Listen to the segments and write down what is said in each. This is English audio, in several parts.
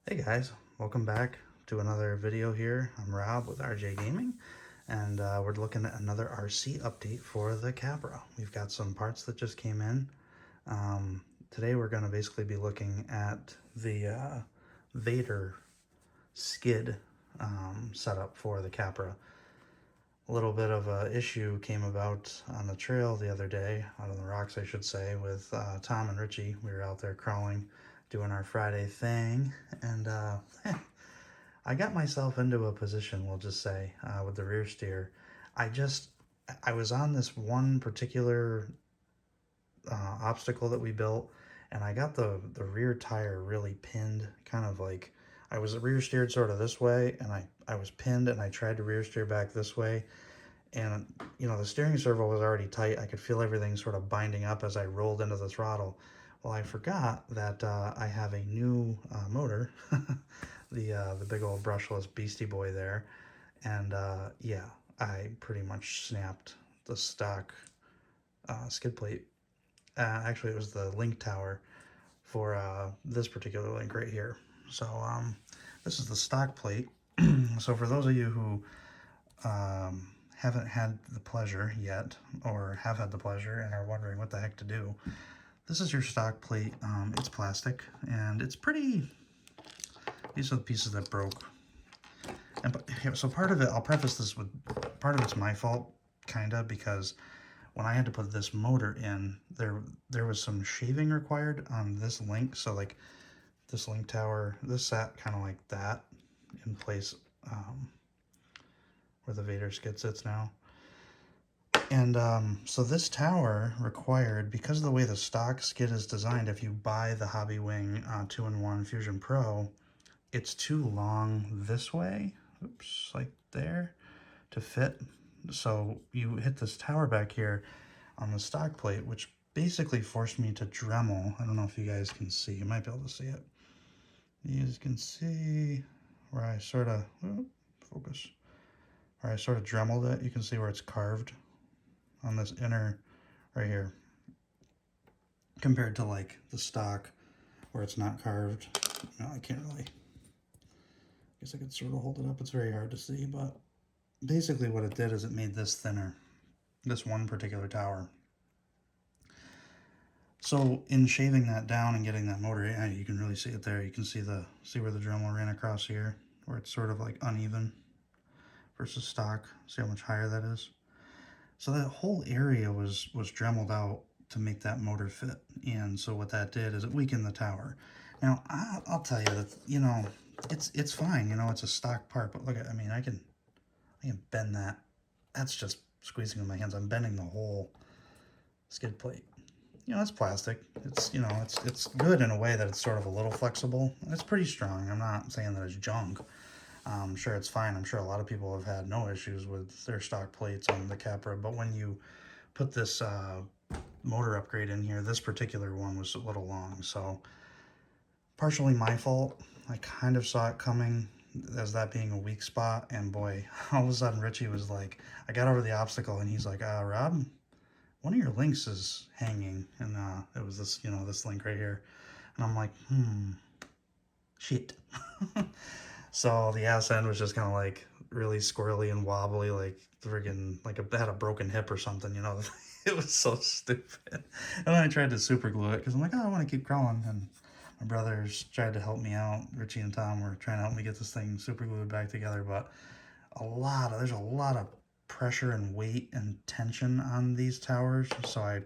Hey guys, welcome back to another video here. I'm Rob with RJ Gaming, and we're looking at another RC update for the Capra. We've got some parts that just came in. Today we're going to basically be looking at the Vader skid setup for the Capra. A little bit of a issue came about on the trail the other day, out on the rocks I should say, with Tom and Richie. We were out there crawling, doing our Friday thing, and I got myself into a position, we'll just say, with the rear steer. I was on this one particular obstacle that we built, and I got the rear tire really pinned, kind of like I was rear steered sort of this way, and I was pinned, and I tried to rear steer back this way, and the steering servo was already tight. I could feel everything sort of binding up as I rolled into the throttle. Well, I forgot that I have a new motor, the big old brushless beastie boy there, and yeah, I pretty much snapped the stock skid plate. Actually, it was the link tower for this particular link right here. So this is the stock plate. So for those of you who haven't had the pleasure yet, or have had the pleasure and are wondering what the heck to do, this is your stock plate. It's plastic, and it's pretty... These are the pieces that broke. And so part of it, I'll preface this with, part of it's my fault, kinda, because when I had to put this motor in, there was some shaving required on this link. So like this link tower, this sat kind of like that in place where the Vader skid sits now. And so this tower required, because of the way the stock skid is designed, if you buy the Hobby Wing 2-in-1 Fusion Pro, it's too long this way, oops, like there, to fit. So you hit this tower back here on the stock plate, which basically forced me to Dremel. I don't know if you guys can see. You might be able to see it. You guys can see where I sort of, focus, where I sort of Dremeled it. You can see where it's carved on this inner, right here, compared to like the stock where it's not carved. No, I can't really, I guess I could sort of hold it up. It's very hard to see, but basically what it did is it made this thinner, this one particular tower. So in shaving that down and getting that motor, yeah, you can really see it there. You can see where the Dremel ran across here, where it's sort of like uneven versus stock. See how much higher that is? So that whole area was Dremeled out to make that motor fit. And so what that did is it weakened the tower. Now, I'll tell you that, it's fine. It's a stock part, but look at, I can bend that. That's just squeezing with my hands. I'm bending the whole skid plate. It's plastic. It's, it's good in a way that it's sort of a little flexible. It's pretty strong. I'm not saying that it's junk. I'm sure it's fine. I'm sure a lot of people have had no issues with their stock plates on the Capra, but when you put this motor upgrade in here, this particular one was a little long, so partially my fault. I kind of saw it coming as that being a weak spot, and boy, all of a sudden Richie was like, I got over the obstacle, and he's like, Rob, one of your links is hanging, and it was this, this link right here, and I'm like, shit. So the ass end was just kind of like really squirrely and wobbly, like friggin' like it had a broken hip or something, It was so stupid. And then I tried to super glue it because I'm like, I want to keep crawling. And my brothers tried to help me out. Richie and Tom were trying to help me get this thing super glued back together. But there's a lot of pressure and weight and tension on these towers. So I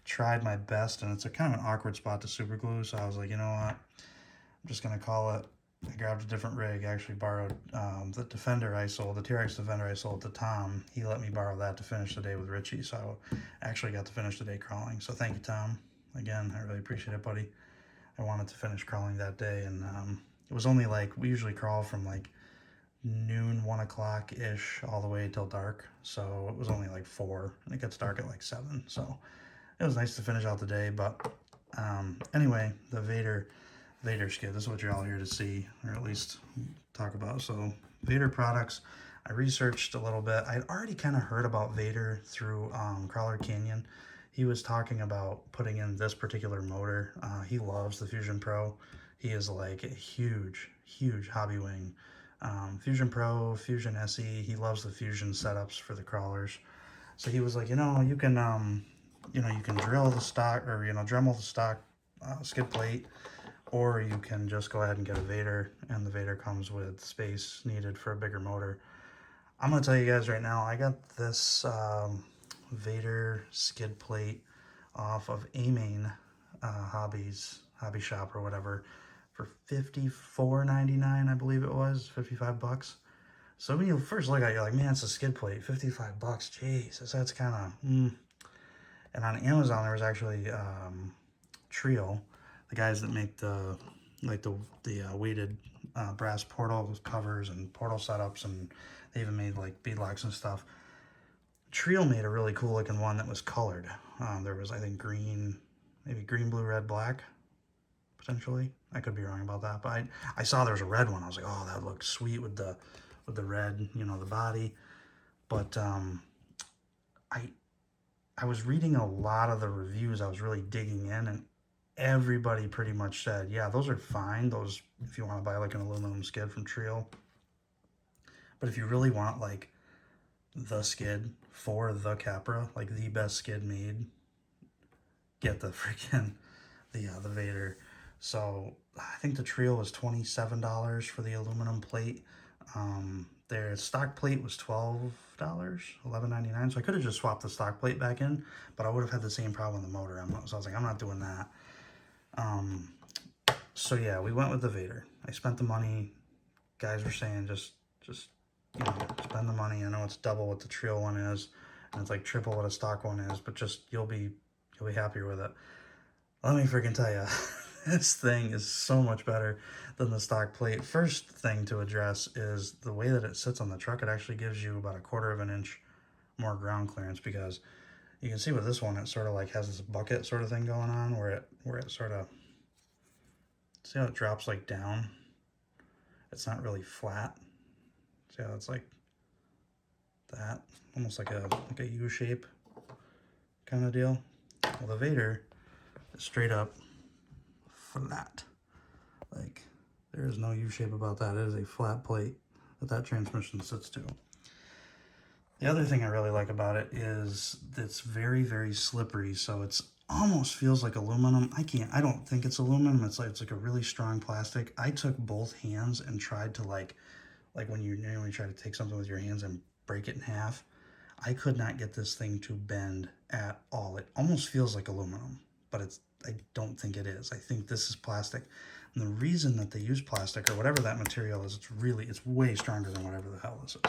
tried my best, and it's a kind of an awkward spot to super glue. So I was like, you know what? I'm just going to call it. I grabbed a different rig, actually borrowed the Defender I sold, the TRX Defender I sold to Tom. He let me borrow that to finish the day with Richie, so I actually got to finish the day crawling. So thank you, Tom. Again, I really appreciate it, buddy. I wanted to finish crawling that day, and it was only like, we usually crawl from like noon, 1 o'clock-ish, all the way till dark. So it was only like 4, and it gets dark at like 7. So it was nice to finish out the day, but anyway, the Vader skid, this is what you're all here to see, or at least talk about. So Vader products, I researched a little bit. I'd already kind of heard about Vader through Crawler Canyon. He was talking about putting in this particular motor. He loves the Fusion Pro. He is like a huge, huge hobby wing. Fusion Pro, Fusion SE, he loves the Fusion setups for the crawlers. So he was like, you can, you can drill the stock, or, Dremel the stock skid plate, or you can just go ahead and get a Vader, and the Vader comes with space needed for a bigger motor. I'm going to tell you guys right now, I got this Vader skid plate off of A-Main Hobby Shop or whatever for $54.99, I believe it was, 55 bucks. So when you first look at it, you're like, man, it's a skid plate, 55 bucks, Jesus, that's kind of, And on Amazon, there was actually Trio, the guys that make the weighted brass portal covers and portal setups, and they even made like beadlocks and stuff. Trio made a really cool looking one that was colored. There was, I think, green, maybe green, blue, red, black, potentially. I could be wrong about that, but I saw there was a red one. I was like, oh, that looked sweet with the red, the body. But I was reading a lot of the reviews. I was really digging in, and everybody pretty much said, yeah, those are fine. Those, if you want to buy like an aluminum skid from Trio. But if you really want like the skid for the Capra, like the best skid made, get the freaking the Vader. So I think the Trio was $27 for the aluminum plate. Their stock plate was $12, $11.99. So I could have just swapped the stock plate back in, but I would have had the same problem with the motor. So I was like, I'm not doing that. So yeah, we went with the Vader. I spent the money. Guys were saying just spend the money. I know it's double what the Trio one is, and it's like triple what a stock one is, but just you'll be happier with it. Let me freaking tell you, this thing is so much better than the stock plate. First thing to address is the way that it sits on the truck. It actually gives you about 1/4 of an inch more ground clearance, because you can see with this one, it sort of like has this bucket sort of thing going on where it sort of, see how it drops like down? It's not really flat. See how it's like that? Almost like a U shape kind of deal. Well, the Vader is straight up flat. Like, there is no U shape about that. It is a flat plate that transmission sits to. The other thing I really like about it is it's very, very slippery. So it's almost feels like aluminum. I don't think it's aluminum. It's like a really strong plastic. I took both hands and tried to like when you try to take something with your hands and break it in half. I could not get this thing to bend at all. It almost feels like aluminum, but I don't think it is. I think this is plastic. And the reason that they use plastic, or whatever that material is, it's way stronger than whatever the hell this is.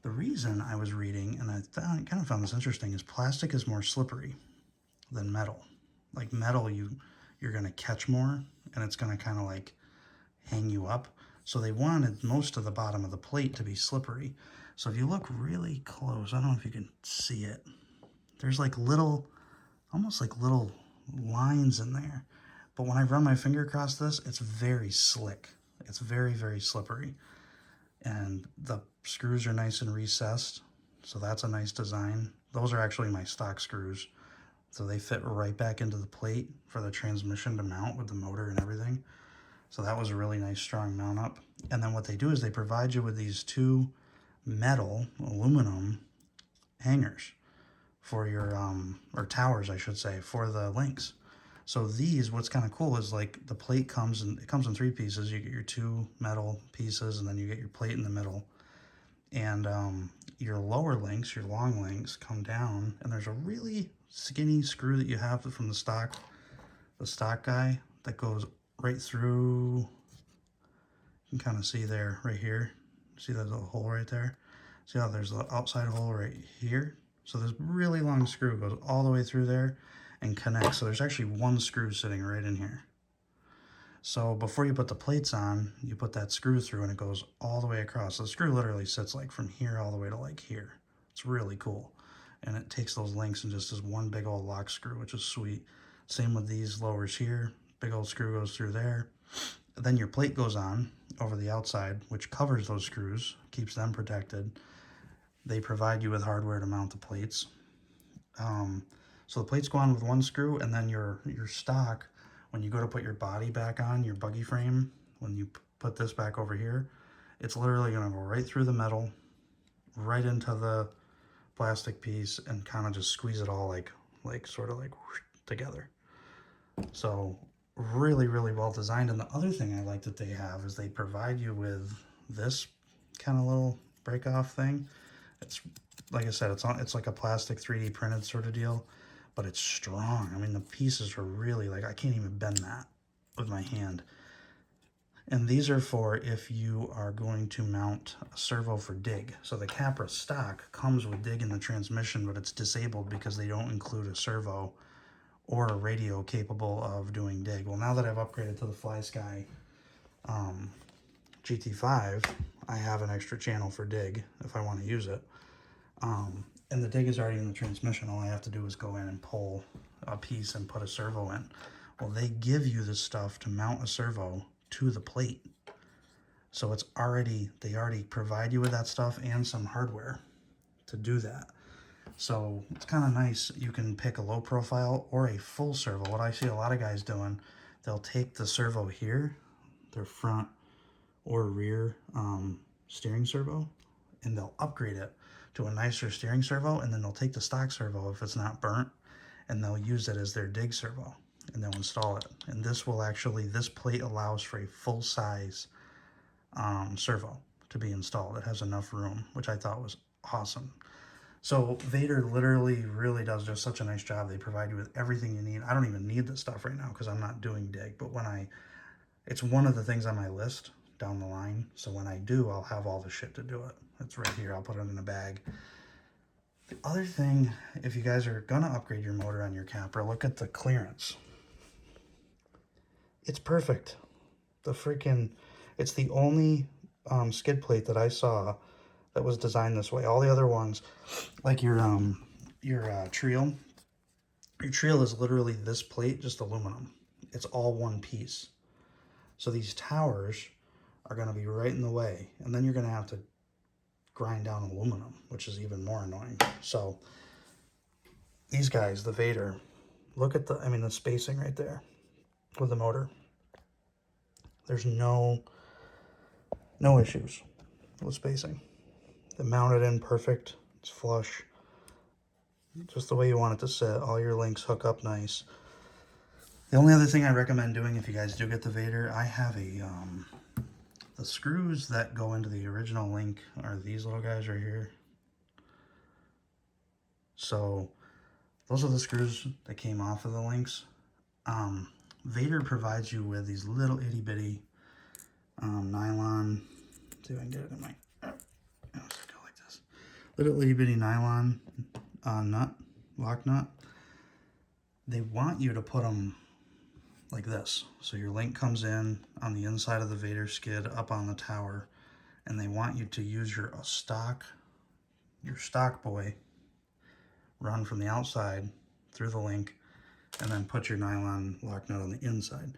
The reason I was reading, and I kind of found this interesting, is plastic is more slippery than metal. Like metal, you're going to catch more, and it's going to kind of like hang you up. So they wanted most of the bottom of the plate to be slippery. So if you look really close, I don't know if you can see it. There's like almost like little lines in there. But when I run my finger across this, it's very slick. It's very, very slippery. And the screws are nice and recessed. So that's a nice design. Those are actually my stock screws. So they fit right back into the plate for the transmission to mount with the motor and everything. So that was a really nice strong mount up. And then what they do is they provide you with these two aluminum hangers for your, or towers, I should say, for the links. So these, what's kind of cool is like the plate comes in 3 pieces. You get your 2 metal pieces, and then you get your plate in the middle. And your lower links, your long links, come down, and there's a really skinny screw that you have from the stock guy that goes right through. You can kind of see there, right here. See that little hole right there? See how there's the outside hole right here? So this really long screw goes all the way through there and connects. So there's actually 1 screw sitting right in here. So before you put the plates on, you put that screw through, and it goes all the way across. So the screw literally sits like from here all the way to like here. It's really cool. And it takes those links and just does 1 big old lock screw, which is sweet. Same with these lowers here. Big old screw goes through there. Then your plate goes on over the outside, which covers those screws, keeps them protected. They provide you with hardware to mount the plates. So the plates go on with 1 screw, and then your stock when you go to put your body back on, your buggy frame, when you put this back over here, it's literally going to go right through the metal, right into the plastic piece, and kind of just squeeze it all like sort of like whoosh, together. So really, really well designed. And the other thing I like that they have is they provide you with this kind of little break off thing. It's like I said, it's like a plastic 3D printed sort of deal, but it's strong. I mean, the pieces are really like, I can't even bend that with my hand. And these are for if you are going to mount a servo for dig. So the Capra stock comes with dig in the transmission, but it's disabled because they don't include a servo or a radio capable of doing dig. Well, now that I've upgraded to the FlySky GT5, I have an extra channel for dig if I want to use it. And the dig is already in the transmission. All I have to do is go in and pull a piece and put a servo in. Well, they give you this stuff to mount a servo to the plate. So it's already, they already provide you with that stuff and some hardware to do that. So it's kind of nice. You can pick a low profile or a full servo. What I see a lot of guys doing, they'll take the servo here, their front or rear steering servo, and they'll upgrade it to a nicer steering servo, and then they'll take the stock servo if it's not burnt, and they'll use it as their dig servo, and they'll install it. And this will actually, this plate allows for a full-size servo to be installed. It has enough room, which I thought was awesome. So Vader literally really does just such a nice job. They provide you with everything you need. I don't even need this stuff right now because I'm not doing dig, but when it's one of the things on my list down the line. So when I do, I'll have all the shit to do it. It's right here. I'll put it in a bag. The other thing, if you guys are gonna upgrade your motor on your Capra, look at the clearance. It's perfect. It's the only skid plate that I saw that was designed this way. All the other ones, like your Treel, your Treel is literally this plate, just aluminum. It's all one piece. So these towers are going to be right in the way, and then you're going to have to grind down aluminum, which is even more annoying. So these guys, the Vader, look at the spacing right there with the motor. There's no issues with spacing. They mounted in perfect. It's flush. Just the way you want it to sit. All your links hook up nice. The only other thing I recommend doing if you guys do get the Vader, I have the screws that go into the original link are these little guys right here. So those are the screws that came off of the links. Vader provides you with these little itty bitty nylon. Let's see if I can get it in my. Go like this. Little itty bitty nylon lock nut. They want you to put them like this. So your link comes in on the inside of the Vader skid up on the tower, and they want you to use your stock boy, run from the outside through the link, and then put your nylon lock nut on the inside.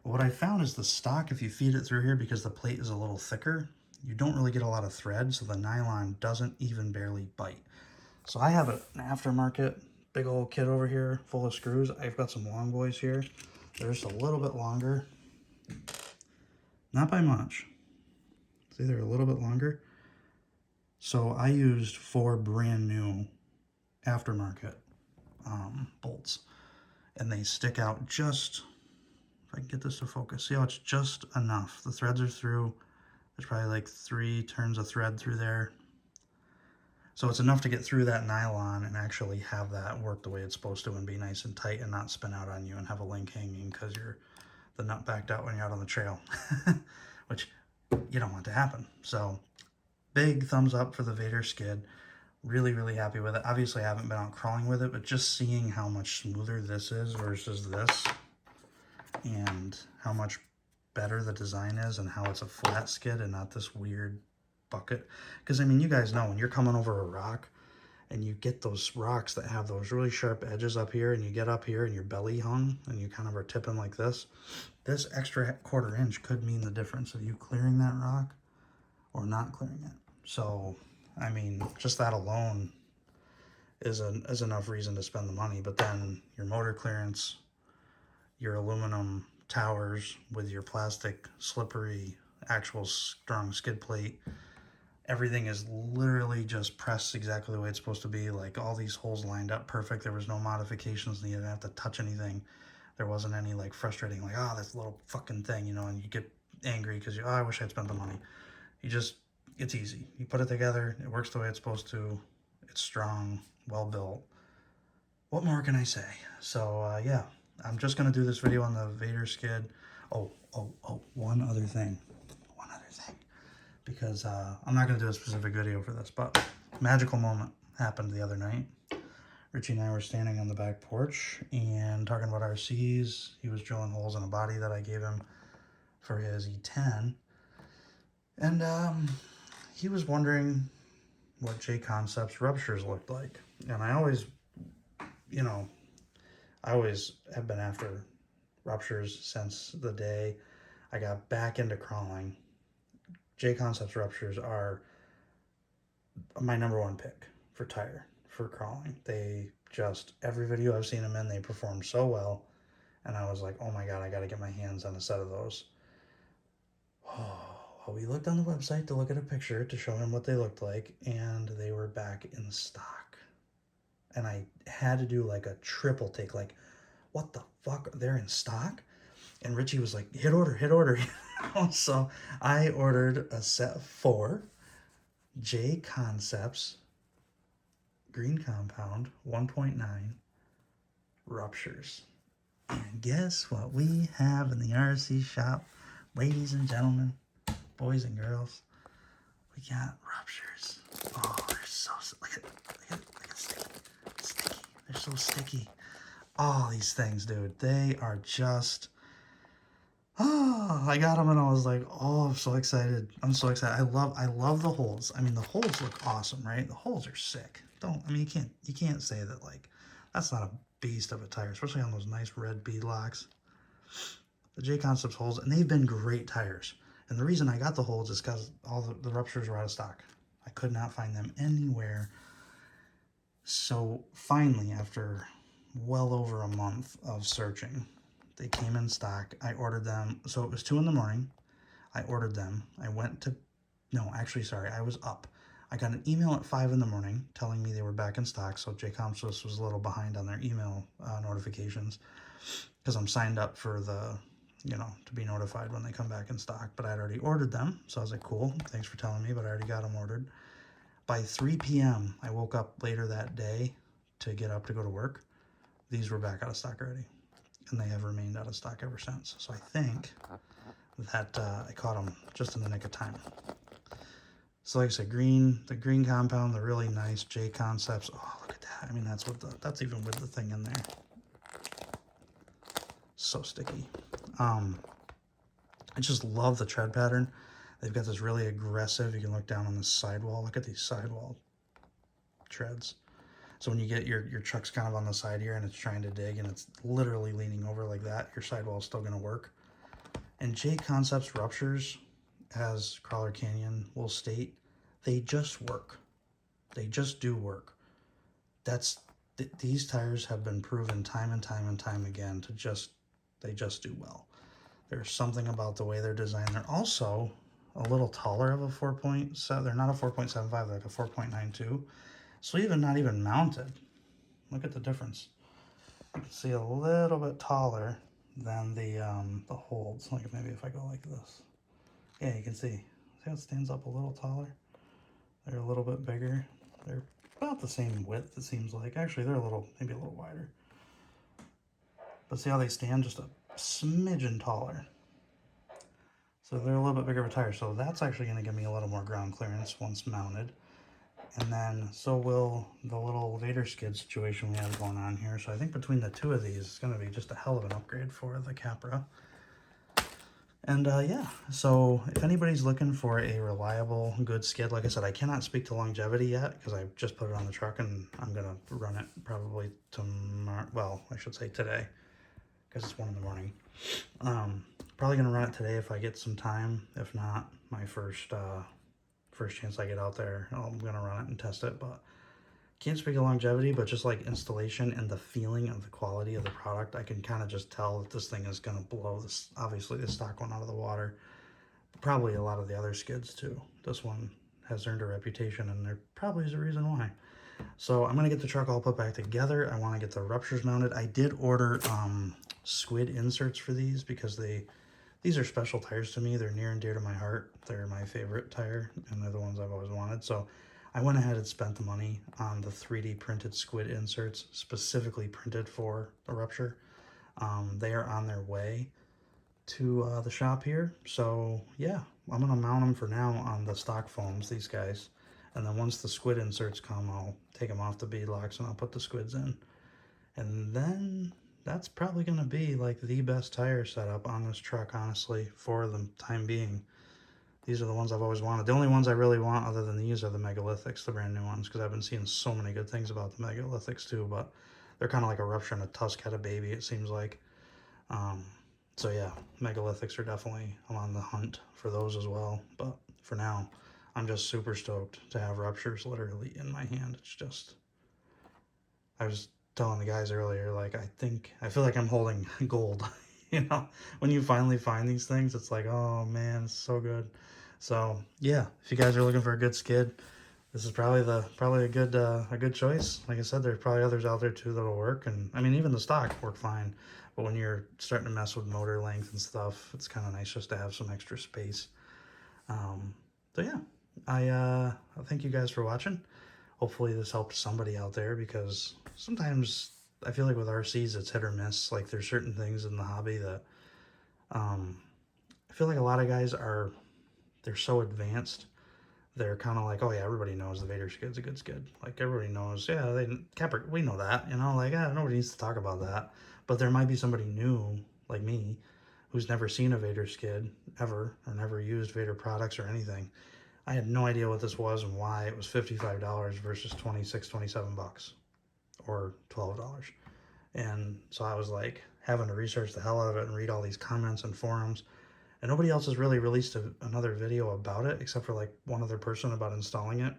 Well, what I found is the stock, if you feed it through here, because the plate is a little thicker, you don't really get a lot of thread, so the nylon doesn't even barely bite. So I have an aftermarket big old kit over here full of screws. I've got some long boys here. They're just a little bit longer. Not by much. See, they're a little bit longer. So I used 4 brand new aftermarket bolts. And they stick out just, if I can get this to focus, see how it's just enough. The threads are through. There's probably like 3 turns of thread through there. So it's enough to get through that nylon and actually have that work the way it's supposed to and be nice and tight and not spin out on you and have a link hanging because the nut backed out when you're out on the trail, which you don't want to happen. So big thumbs up for the Vader skid. Really, really happy with it. Obviously, I haven't been out crawling with it, but just seeing how much smoother this is versus this and how much better the design is and how it's a flat skid and not this weird bucket. Because, I mean, you guys know when you're coming over a rock and you get those rocks that have those really sharp edges up here and you get up here and your belly hung and you kind of are tipping like this extra 1/4 inch could mean the difference of you clearing that rock or not clearing it. So, I mean, just that alone is enough reason to spend the money. But then your motor clearance, your aluminum towers with your plastic slippery actual strong skid plate. Everything is literally just pressed exactly the way it's supposed to be. Like all these holes lined up perfect. There was no modifications needed. I didn't have to touch anything. There wasn't any like frustrating like, oh, this little fucking thing, you know, and you get angry because you, oh, I wish I'd spent the money. You just, it's easy. You put it together. It works the way it's supposed to. It's strong, well built. What more can I say? So yeah, I'm just gonna do this video on the Vader skid. Oh, one other thing. Because I'm not gonna do a specific video for this, but magical moment happened the other night. Richie and I were standing on the back porch and talking about RCs. He was drilling holes in a body that I gave him for his E10. And he was wondering what JConcepts ruptures looked like. And I always, you know, I always have been after ruptures since the day I got back into crawling. JConcepts ruptures are my #1 pick for tire, for crawling. They just, every video I've seen them in, they perform so well. And I was like, oh my God, I got to get my hands on a set of those. Oh, we looked on the website to look at a picture to show him what they looked like, and they were back in stock. And I had to do like a triple take, like, what the fuck? They're in stock? And Richie was like, hit order, hit order. So I ordered a set of 4 JConcepts green compound 1.9 ruptures. And guess what we have in the RC shop, ladies and gentlemen, boys and girls? We got ruptures. Oh, they're so, look at sticky. They're so sticky. Oh, these things, dude, they are just, oh, I got them and I was like, oh, I'm so excited. I'm so excited. I love the holes. I mean, the holes look awesome, right? The holes are sick. You can't say that, like, that's not a beast of a tire, especially on those nice red bead locks. The JConcepts holes, and they've been great tires. And the reason I got the holes is because all the ruptures were out of stock. I could not find them anywhere. So finally, after well over a month of searching, they came in stock. I ordered them. So it was 2 in the morning. I ordered them. I went to, no, actually, sorry, I was up. I got an email at 5 in the morning telling me they were back in stock. So JConcepts was a little behind on their email notifications because I'm signed up for the, you know, to be notified when they come back in stock. But I'd already ordered them. So I was like, cool, thanks for telling me, but I already got them ordered. By 3 p.m., I woke up later that day to get up to go to work. These were back out of stock already. And they have remained out of stock ever since. So I think that I caught them just in the nick of time. So like I said, the green compound, the really nice JConcepts. Oh, look at that. I mean, that's even with the thing in there. So sticky. I just love the tread pattern. They've got this really aggressive, you can look down on the sidewall. Look at these sidewall treads. So when you get your truck's kind of on the side here and it's trying to dig and it's literally leaning over like that, your sidewall is still going to work. And JConcepts ruptures, as Crawler Canyon will state, they just work. They just do work. These tires have been proven time and time again to they just do well. There's something about the way they're designed. They're also a little taller of a 4.7. They're not a 4.75, they're like a 4.92. So even not even mounted. Look at the difference. You can see a little bit taller than the holds. Like maybe if I go like this. Yeah, you can see. See how it stands up a little taller? They're a little bit bigger. They're about the same width, it seems like. Actually, they're maybe a little wider. But see how they stand? Just a smidgen taller. So they're a little bit bigger of a tire. So that's actually going to give me a little more ground clearance once mounted. And then so will the little Vader skid situation we have going on here. So I think between the 2 of these, it's going to be just a hell of an upgrade for the Capra. And yeah, so if anybody's looking for a reliable, good skid, like I said, I cannot speak to longevity yet because I just put it on the truck and I'm going to run it probably tomorrow. Well, I should say today because it's 1 in the morning. Probably going to run it today if I get some time. If not, my first chance I get out there, I'm going to run it and test it. But can't speak of longevity, but just like installation and the feeling of the quality of the product, I can kind of just tell that this thing is going to blow this, obviously the stock one out of the water. Probably a lot of the other skids too. This one has earned a reputation, and there probably is a reason why. So I'm going to get the truck all put back together. I want to get the ruptures mounted. I did order squid inserts for these because these are special tires to me. They're near and dear to my heart. They're my favorite tire, and they're the ones I've always wanted. So I went ahead and spent the money on the 3D printed squid inserts, specifically printed for the rupture. They are on their way to the shop here. So yeah, I'm gonna mount them for now on the stock foams, these guys. And then once the squid inserts come, I'll take them off the beadlocks and I'll put the squids in. And then that's probably gonna be like the best tire setup on this truck, honestly, for the time being. These are the ones I've always wanted. The only ones I really want other than these are the megalithics, the brand new ones, because I've been seeing so many good things about the megalithics too, but they're kind of like a rupture and a tusk had a baby, it seems like. So yeah, megalithics are definitely, I'm on the hunt for those as well. But for now, I'm just super stoked to have ruptures literally in my hand. It's just, I was telling the guys earlier, like, I feel like I'm holding gold. You know, when you finally find these things, it's like, oh man, it's so good. So yeah, if you guys are looking for a good skid, this is probably a good choice. Like I said, there's probably others out there too that'll work, and I mean even the stock work fine. But when you're starting to mess with motor length and stuff, it's kind of nice just to have some extra space. So yeah, I thank you guys for watching. Hopefully this helped somebody out there, because sometimes I feel like with RCs it's hit or miss. Like there's certain things in the hobby that I feel like a lot of guys they're so advanced. They're kind of like, oh yeah, everybody knows the Vader skid's a good skid. Like everybody knows, yeah, Capra, we know that, you know, like, yeah, nobody needs to talk about that. But there might be somebody new, like me, who's never seen a Vader skid ever, or never used Vader products or anything. I had no idea what this was and why it was $55 versus 26, 27 bucks or $12. And so I was like having to research the hell out of it and read all these comments and forums. And nobody else has really released another video about it except for like one other person about installing it.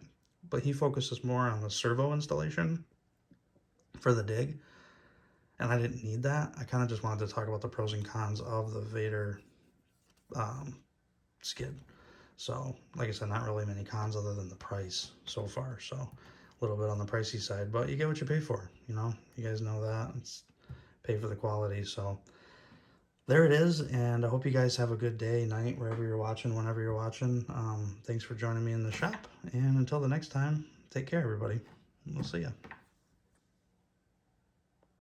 But he focuses more on the servo installation for the dig. And I didn't need that. I kind of just wanted to talk about the pros and cons of the Vader skid. So, like I said, not really many cons other than the price so far. So, a little bit on the pricey side. But you get what you pay for, you know? You guys know that. It's pay for the quality. So, there it is, and I hope you guys have a good day, night, wherever you're watching, whenever you're watching. Thanks for joining me in the shop, and until the next time, take care, everybody. We'll see ya.